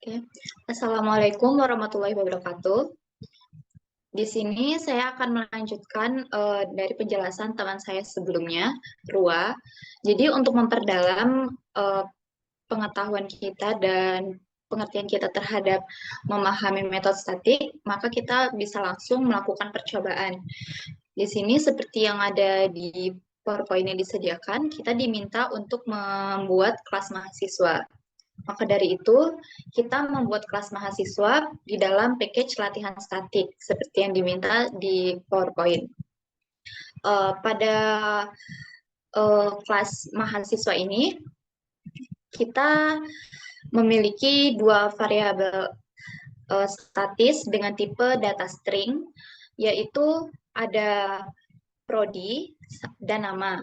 Oke. Assalamualaikum warahmatullahi wabarakatuh. Di sini saya akan melanjutkan dari penjelasan teman saya sebelumnya, Rua. Jadi untuk memperdalam pengetahuan kita dan pengertian kita terhadap memahami metode statik, maka kita bisa langsung melakukan percobaan. Di sini seperti yang ada di PowerPoint yang disediakan, kita diminta untuk membuat kelas mahasiswa. Maka dari itu, kita membuat kelas mahasiswa di dalam package latihan statik, seperti yang diminta di PowerPoint. Pada kelas mahasiswa ini, kita memiliki dua variabel statis dengan tipe data string, yaitu ada prodi dan nama.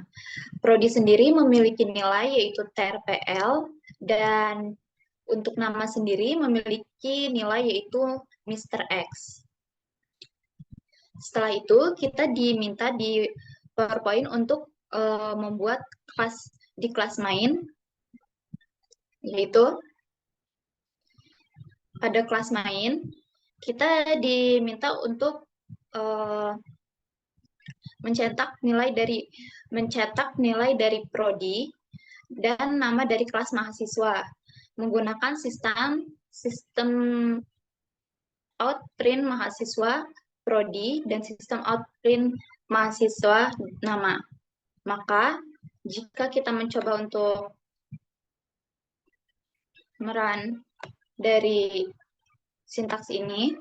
Prodi sendiri memiliki nilai yaitu TRPL, dan untuk nama sendiri memiliki nilai yaitu Mr. X. Setelah itu, kita diminta di PowerPoint untuk membuat kelas di kelas main, yaitu pada kelas main, kita diminta untuk mencetak nilai dari prodi dan nama dari kelas mahasiswa menggunakan sistem outprint mahasiswa prodi dan sistem outprint mahasiswa nama. Maka jika kita mencoba untuk merun dari sintaks ini,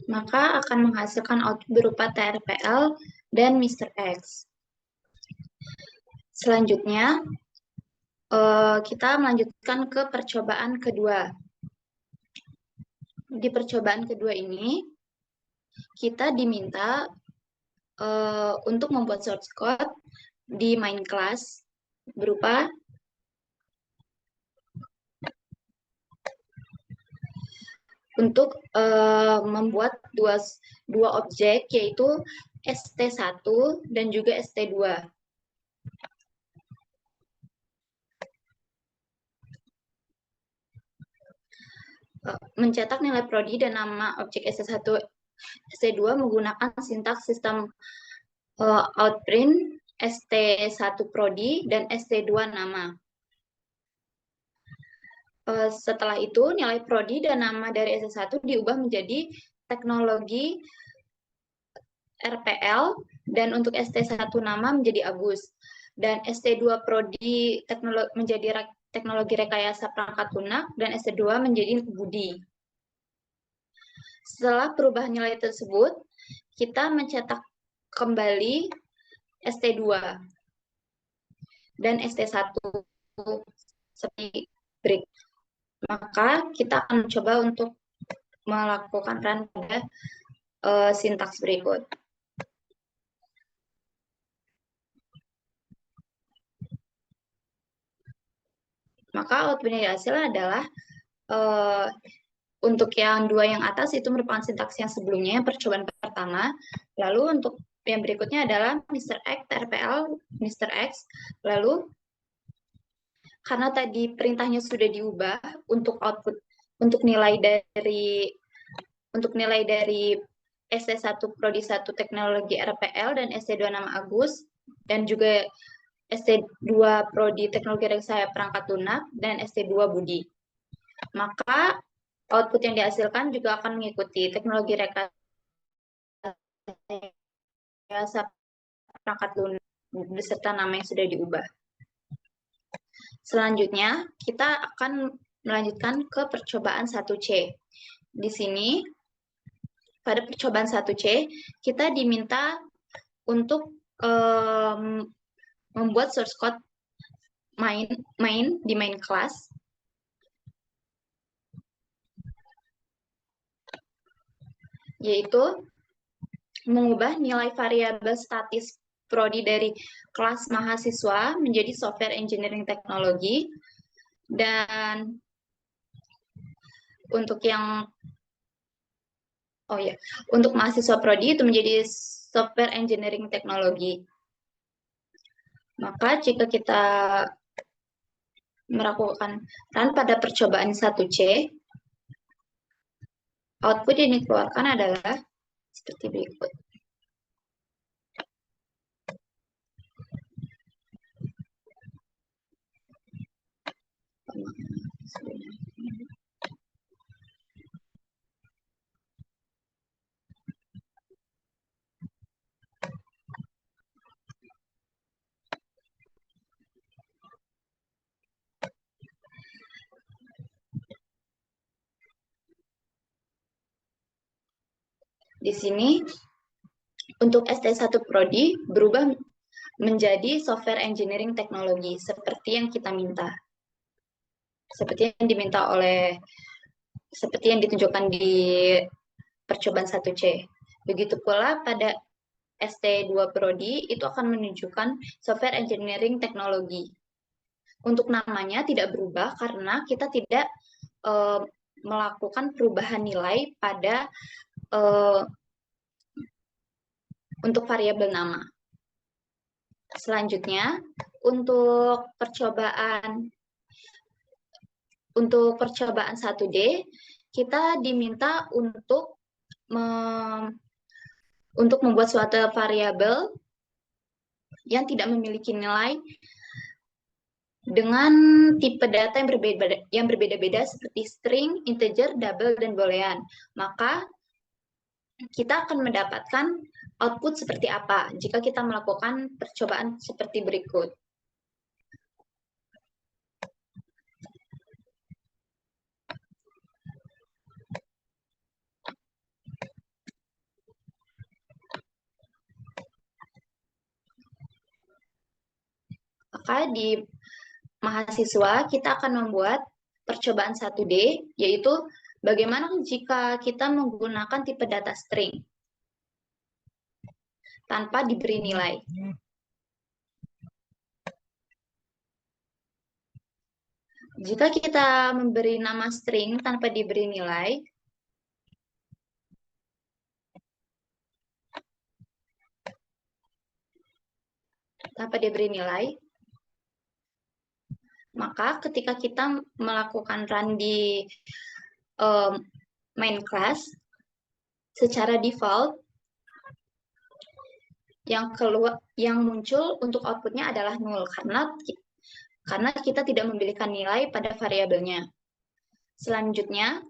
maka akan menghasilkan output berupa TRPL dan Mr. X. Selanjutnya, kita melanjutkan ke percobaan kedua. Di percobaan kedua ini, kita diminta untuk membuat source code di main class berupa untuk membuat dua objek, yaitu ST1 dan juga ST2. Mencetak nilai prodi dan nama objek ST1, ST2 menggunakan sintaks sistem outprint ST1 prodi dan ST2 nama. Setelah itu, nilai prodi dan nama dari ST1 diubah menjadi teknologi RPL, dan untuk ST1 nama menjadi Agus, dan ST2 prodi menjadi teknologi rekayasa perangkat lunak, dan ST2 menjadi Budi. Setelah perubahan nilai tersebut, kita mencetak kembali ST2 dan ST1 seperti break. Maka kita akan mencoba untuk melakukan run pada sintaks berikut. Maka output yang dihasil adalah untuk yang dua yang atas itu merupakan sintaks yang sebelumnya, yang percobaan pertama. Lalu untuk yang berikutnya adalah Mr. X, TRPL, Mr. X. Lalu karena tadi perintahnya sudah diubah untuk output, untuk nilai dari ST1 Prodi 1 Teknologi RPL dan ST2 nama Agus, dan juga ST2 Prodi Teknologi Rekayasa Perangkat Lunak, dan ST2 Budi. Maka output yang dihasilkan juga akan mengikuti teknologi rekayasa perangkat lunak beserta nama yang sudah diubah. Selanjutnya, kita akan melanjutkan ke percobaan 1C. Di sini, pada percobaan 1C, kita diminta untuk membuat source code main di main class, yaitu mengubah nilai variabel statis prodi dari kelas mahasiswa menjadi software engineering teknologi, dan untuk untuk mahasiswa prodi itu menjadi software engineering teknologi. Maka jika kita melakukan run pada percobaan 1C, output yang dikeluarkan adalah seperti berikut. Di sini untuk ST1 Prodi berubah menjadi Software Engineering Teknologi seperti yang kita minta. Seperti yang ditunjukkan di percobaan 1C. Begitu pula pada ST2 Prodi itu akan menunjukkan Software Engineering Teknologi. Untuk namanya tidak berubah karena kita tidak melakukan perubahan nilai pada untuk variabel nama. Selanjutnya, untuk percobaan 1D, kita diminta untuk membuat suatu variabel yang tidak memiliki nilai dengan tipe data yang berbeda-beda seperti string, integer, double, dan boolean. Maka kita akan mendapatkan output seperti apa jika kita melakukan percobaan seperti berikut. Maka di mahasiswa kita akan membuat percobaan 1D, yaitu bagaimana jika kita menggunakan tipe data string tanpa diberi nilai. Jika kita memberi nama string tanpa diberi nilai, maka ketika kita melakukan run di main class, secara default yang muncul untuk outputnya adalah null karena kita tidak memberikan nilai pada variabelnya. Selanjutnya,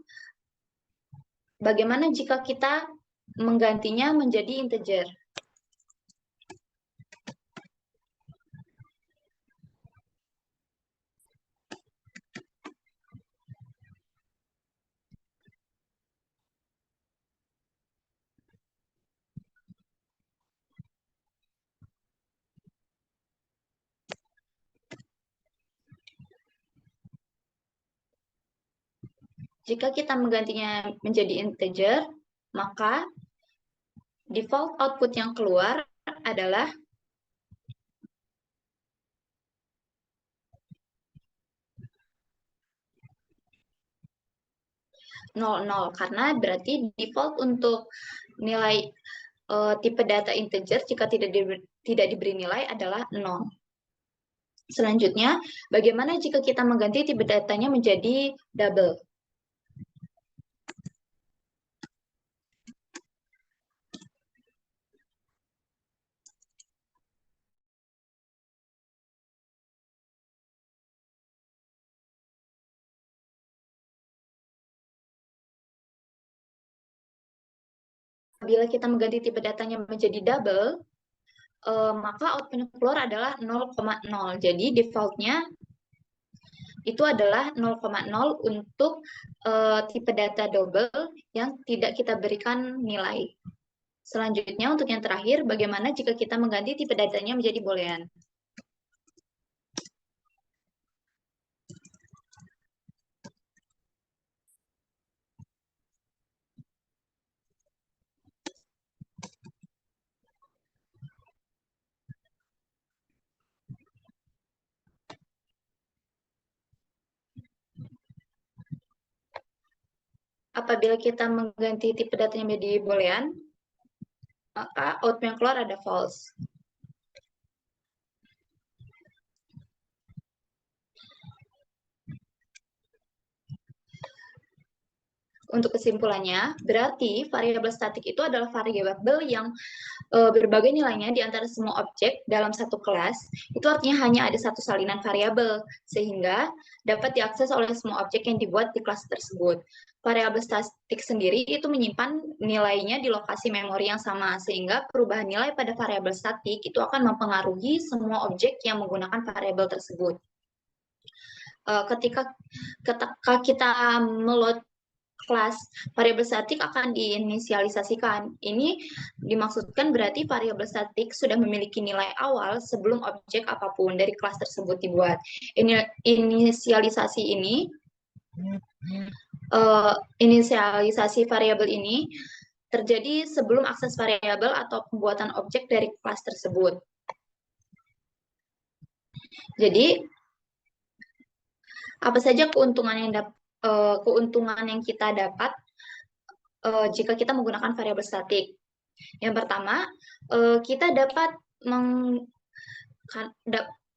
bagaimana jika kita menggantinya menjadi integer? Jika kita menggantinya menjadi integer, maka default output yang keluar adalah 00, karena berarti default untuk nilai tipe data integer jika tidak diberi nilai adalah 0. Selanjutnya, bagaimana jika kita mengganti tipe datanya menjadi double? Bila kita mengganti tipe datanya menjadi double, maka output yang keluar adalah 0,0. Jadi defaultnya itu adalah 0,0 untuk tipe data double yang tidak kita berikan nilai. Selanjutnya untuk yang terakhir, bagaimana jika kita mengganti tipe datanya menjadi boolean? Apabila kita mengganti tipe datanya menjadi boolean, maka output yang keluar ada false. Untuk kesimpulannya, berarti variabel statik itu adalah variabel yang berbagai nilainya di antara semua objek dalam satu kelas, itu artinya hanya ada satu salinan variabel, sehingga dapat diakses oleh semua objek yang dibuat di kelas tersebut. Variabel statik sendiri itu menyimpan nilainya di lokasi memori yang sama, sehingga perubahan nilai pada variabel statik itu akan mempengaruhi semua objek yang menggunakan variabel tersebut. Ketika kita meload kelas, variabel statik akan diinisialisasikan. Ini dimaksudkan berarti variabel statik sudah memiliki nilai awal sebelum objek apapun dari kelas tersebut dibuat. Inisialisasi variabel ini terjadi sebelum akses variabel atau pembuatan objek dari kelas tersebut. Jadi, apa saja keuntungan yang kita dapat jika kita menggunakan variabel statik? Yang pertama, kita dapat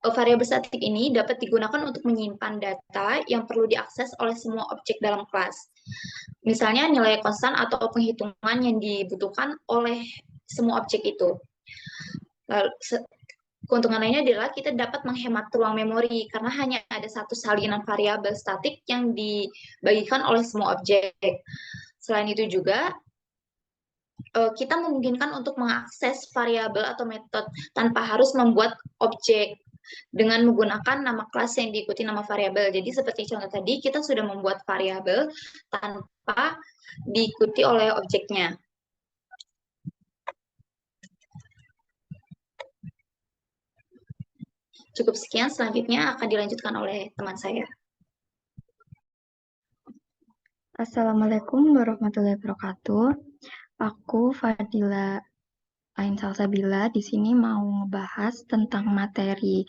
variabel statik ini dapat digunakan untuk menyimpan data yang perlu diakses oleh semua objek dalam kelas. Misalnya nilai konstan atau penghitungan yang dibutuhkan oleh semua objek itu. Lalu, keuntungan lainnya adalah kita dapat menghemat ruang memori karena hanya ada satu salinan variabel statik yang dibagikan oleh semua objek. Selain itu juga, kita memungkinkan untuk mengakses variabel atau metode tanpa harus membuat objek dengan menggunakan nama kelas yang diikuti nama variabel. Jadi seperti contoh tadi, kita sudah membuat variabel tanpa diikuti oleh objeknya. Cukup sekian, selanjutnya akan dilanjutkan oleh teman saya. Assalamualaikum warahmatullahi wabarakatuh. Aku Fadila Ain Salsabila di sini mau ngebahas tentang materi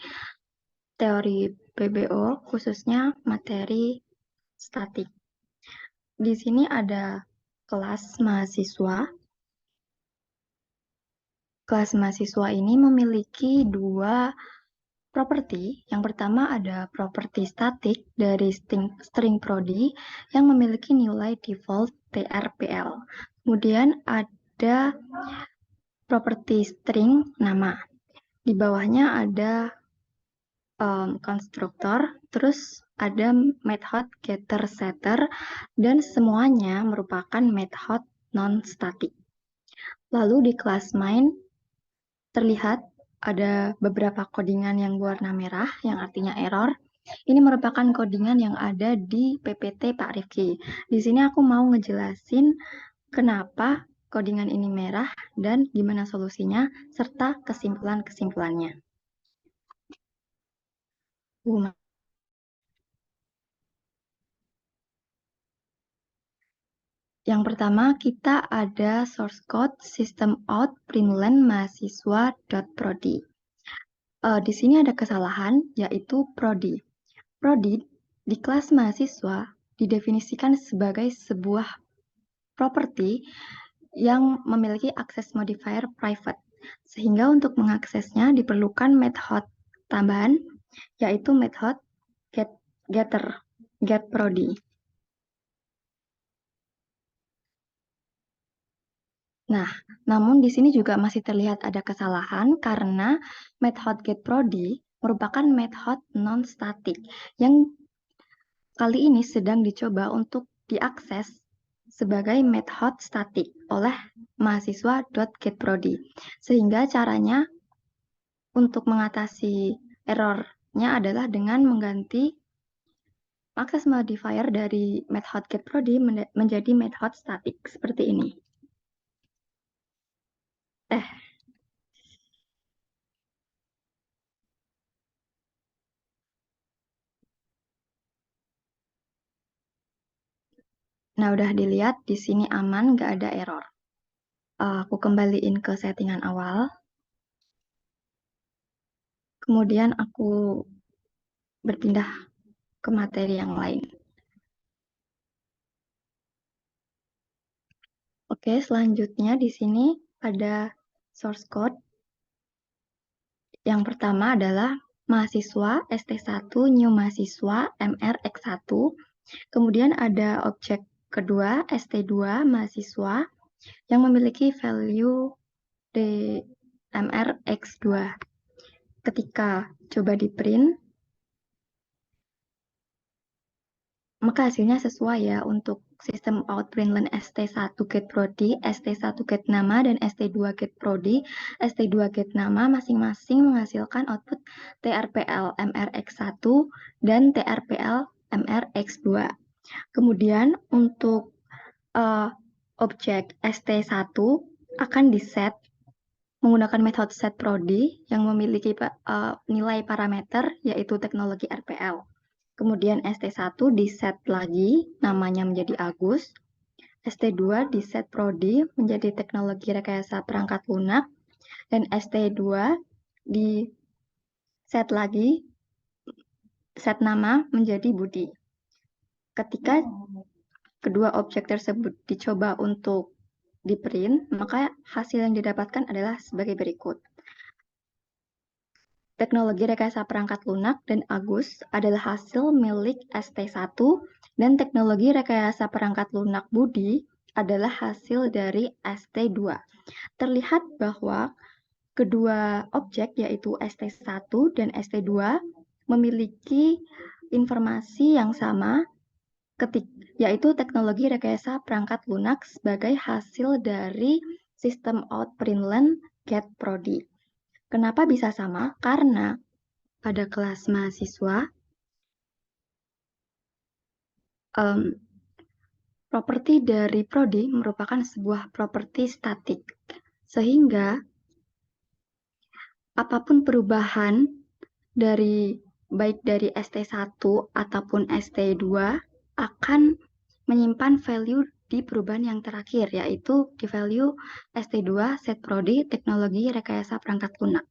teori PBO, khususnya materi statik. Di sini ada kelas mahasiswa. Kelas mahasiswa ini memiliki dua properti. Yang pertama ada properti statik dari string prodi yang memiliki nilai default TRPL. Kemudian ada properti string nama. Di bawahnya ada konstruktor, terus ada method getter setter, dan semuanya merupakan method non-static. Lalu di kelas main terlihat ada beberapa codingan yang berwarna merah, yang artinya error. Ini merupakan codingan yang ada di PPT Pak Rifki. Di sini aku mau ngejelasin kenapa codingan ini merah dan gimana solusinya, serta kesimpulan-kesimpulannya. Yang pertama, kita ada source code system out primulen mahasiswa.prodi. Di sini ada kesalahan, yaitu prodi. Prodi di kelas mahasiswa didefinisikan sebagai sebuah properti yang memiliki akses modifier private. Sehingga untuk mengaksesnya diperlukan method tambahan, yaitu method getProdi. Nah, namun di sini juga masih terlihat ada kesalahan karena method getProdi merupakan method non-static yang kali ini sedang dicoba untuk diakses sebagai method static oleh mahasiswa.getProdi. Sehingga caranya untuk mengatasi errornya adalah dengan mengganti akses modifier dari method getProdi menjadi method static seperti ini. Nah, udah dilihat di sini aman, nggak ada error. Aku kembaliin ke settingan awal. Kemudian aku berpindah ke materi yang lain. Oke, selanjutnya di sini ada source code. Yang pertama adalah mahasiswa ST1 new mahasiswa MRX1. Kemudian ada objek kedua, ST2 mahasiswa yang memiliki value DMR X2. Ketika coba di print, maka hasilnya sesuai ya untuk sistem out println ST1 get prodi, ST1 get nama, dan ST2 get prodi, ST2 get nama masing-masing menghasilkan output TRPL MRX1 dan TRPL MRX2. Kemudian untuk objek ST1 akan diset menggunakan metode setProdi yang memiliki nilai parameter yaitu teknologi RPL. Kemudian ST1 diset lagi, namanya menjadi Agus. ST2 diset Prodi menjadi teknologi rekayasa perangkat lunak. Dan ST2 diset lagi, set nama menjadi Budi. Ketika kedua objek tersebut dicoba untuk di print, maka hasil yang didapatkan adalah sebagai berikut. Teknologi rekayasa perangkat lunak dan Agus adalah hasil milik ST1 dan teknologi rekayasa perangkat lunak Budi adalah hasil dari ST2. Terlihat bahwa kedua objek yaitu ST1 dan ST2 memiliki informasi yang sama yaitu teknologi rekayasa perangkat lunak sebagai hasil dari sistem out println get prodi. Kenapa bisa sama? Karena pada kelas mahasiswa, properti dari prodi merupakan sebuah properti statik. Sehingga apapun perubahan baik dari ST1 ataupun ST2 akan menyimpan value di perubahan yang terakhir, yaitu di value ST2 set prodi teknologi rekayasa perangkat lunak.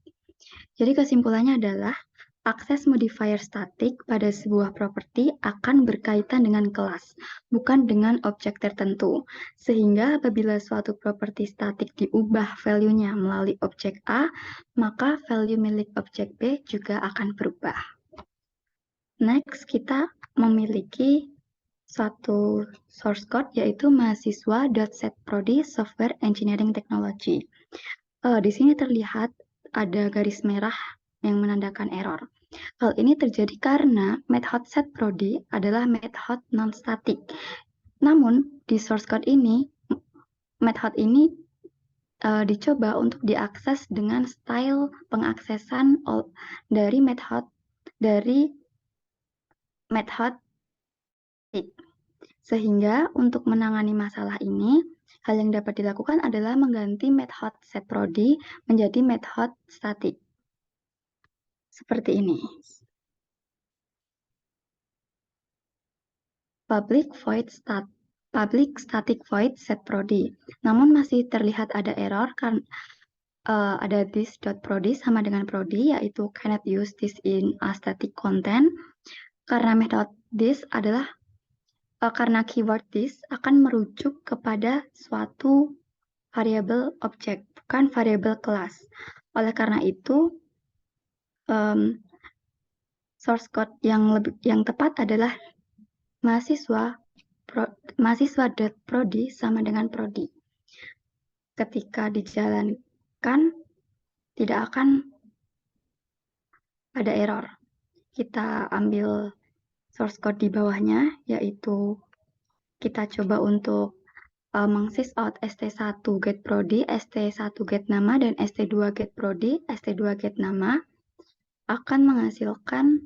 Jadi kesimpulannya adalah akses modifier statik pada sebuah properti akan berkaitan dengan kelas, bukan dengan objek tertentu. Sehingga apabila suatu properti statik diubah value-nya melalui objek A, maka value milik objek B juga akan berubah. Next, kita memiliki suatu source code yaitu mahasiswa.setprodi software engineering technology. Di sini terlihat ada garis merah yang menandakan error. Hal ini terjadi karena method setProdi adalah method non-static. Namun, di source code ini, method ini dicoba untuk diakses dengan style pengaksesan dari method sehingga untuk menangani masalah ini, hal yang dapat dilakukan adalah mengganti method setProdi menjadi method static. Seperti ini. Public static void setProdi. Namun masih terlihat ada error kan ada this.prodi sama dengan prodi, yaitu cannot use this in a static content. Karena method this adalah karena keyword this akan merujuk kepada suatu variabel objek, bukan variabel kelas. Oleh karena itu, source code yang tepat adalah mahasiswa.prodi sama dengan prodi. Ketika dijalankan, tidak akan ada error. Kita ambil source code di bawahnya, yaitu kita coba untuk mengsys out ST1 get prodi, ST1 get nama, dan ST2 get prodi, ST2 get nama akan menghasilkan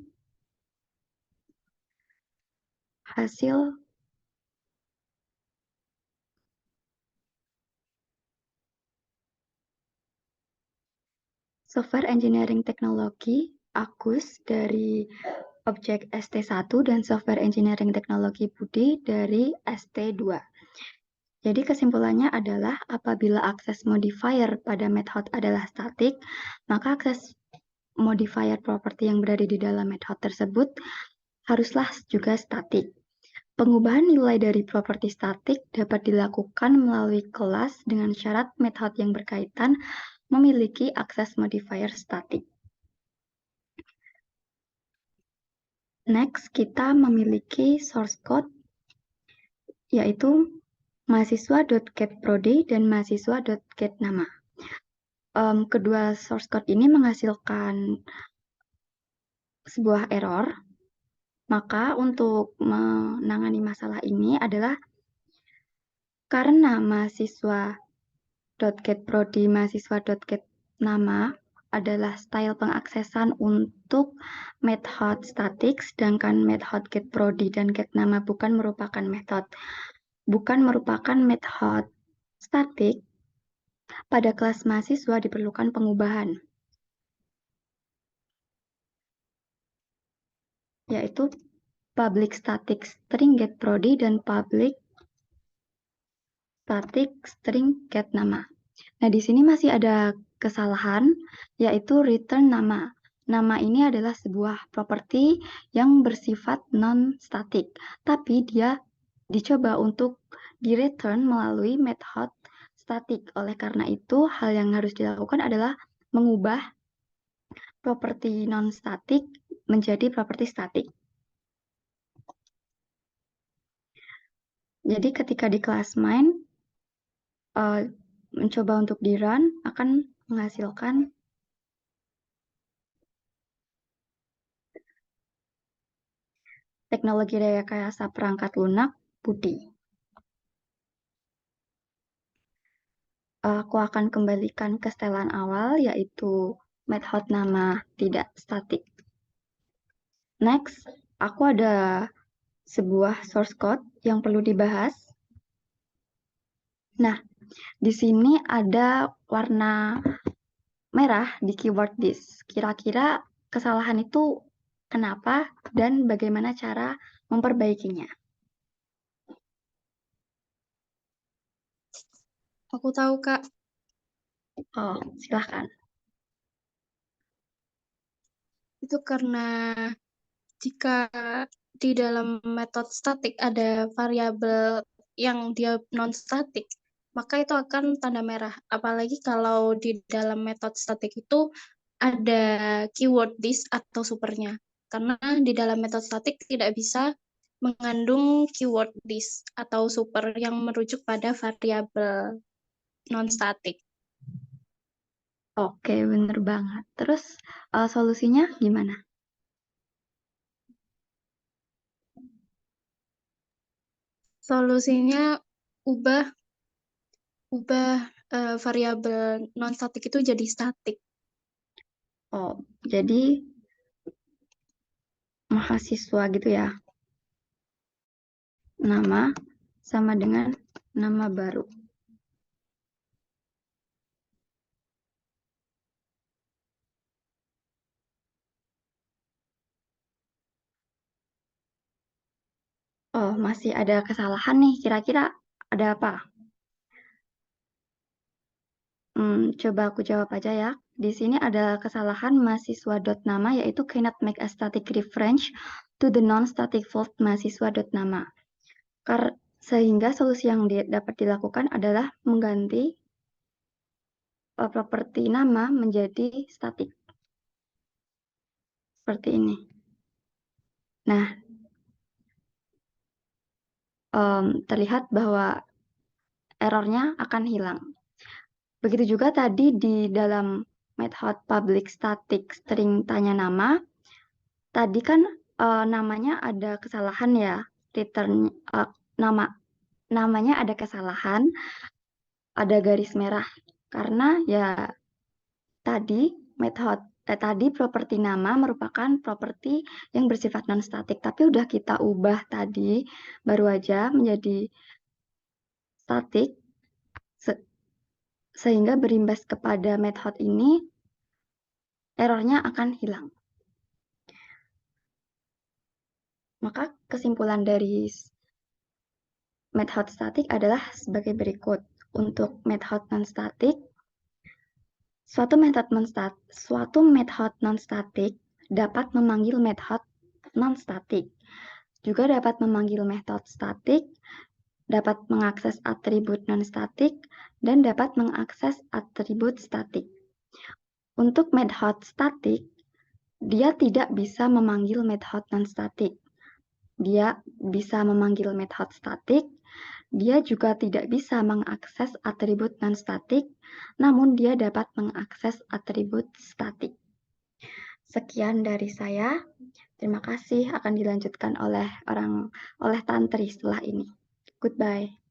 hasil software engineering teknologi Agus dari objek ST1 dan software engineering teknologi Budi dari ST2. Jadi kesimpulannya adalah apabila akses modifier pada method adalah statik, maka akses modifier properti yang berada di dalam method tersebut haruslah juga statik. Pengubahan nilai dari properti statik dapat dilakukan melalui kelas dengan syarat method yang berkaitan memiliki akses modifier statik. Next, kita memiliki source code yaitu mahasiswa.getProdi dan mahasiswa.getNama. Kedua source code ini menghasilkan sebuah error. Maka untuk menangani masalah ini adalah karena mahasiswa.getProdi, mahasiswa.getNama adalah style pengaksesan untuk method static, sedangkan method getProdi dan getNama bukan merupakan method static. Pada kelas mahasiswa diperlukan pengubahan, yaitu public static string getProdi dan public static string getNama. Nah, di sini masih ada kesalahan, yaitu return nama. Nama ini adalah sebuah properti yang bersifat non-static, tapi dia dicoba untuk di-return melalui method static. Oleh karena itu, hal yang harus dilakukan adalah mengubah properti non-static menjadi properti static. Jadi ketika di kelas main, mencoba untuk di-run akan menghasilkan teknologi rekayasa perangkat lunak Budi. Aku akan kembalikan ke setelan awal, yaitu method nama tidak statik. Next, aku ada sebuah source code yang perlu dibahas. Nah, di sini ada warna merah di keyword this. Kira-kira kesalahan itu kenapa dan bagaimana cara memperbaikinya? Aku tahu, Kak. Oh, silahkan. Itu karena jika di dalam metode statik ada variabel yang dia non-statik, maka itu akan tanda merah. Apalagi kalau di dalam metode statik itu ada keyword this atau supernya. Karena di dalam metode statik tidak bisa mengandung keyword this atau super yang merujuk pada variabel non-statik. Oke, bener banget. Terus solusinya gimana? Solusinya ubah variabel non-statik itu jadi statik. Oh, jadi mahasiswa gitu ya. Nama sama dengan nama baru. Oh, masih ada kesalahan nih. Kira-kira ada apa? Coba aku jawab aja ya. Di sini ada kesalahan mahasiswa.nama, yaitu cannot make a static reference to the non-static vault mahasiswa.nama. Sehingga solusi yang dapat dilakukan adalah mengganti properti nama menjadi statik. Seperti ini. Nah, terlihat bahwa errornya akan hilang. Begitu juga tadi di dalam method public static string tanya nama, tadi kan namanya ada kesalahan ya, return namanya ada kesalahan, ada garis merah karena ya tadi properti nama merupakan properti yang bersifat non-statik, tapi udah kita ubah tadi baru aja menjadi statik sehingga berimbas kepada method ini errornya akan hilang. Maka kesimpulan dari method statik adalah sebagai berikut. Untuk method non-statik, suatu method non-statik dapat memanggil method non-statik. Juga dapat memanggil method statik, dapat mengakses atribut non-statik, dan dapat mengakses atribut statik. Untuk method statik, dia tidak bisa memanggil method non-statik. Dia bisa memanggil method statik, Dia juga tidak bisa mengakses atribut non-statik, namun dia dapat mengakses atribut statik. Sekian dari saya. Terima kasih, akan dilanjutkan oleh Tantri setelah ini. Goodbye.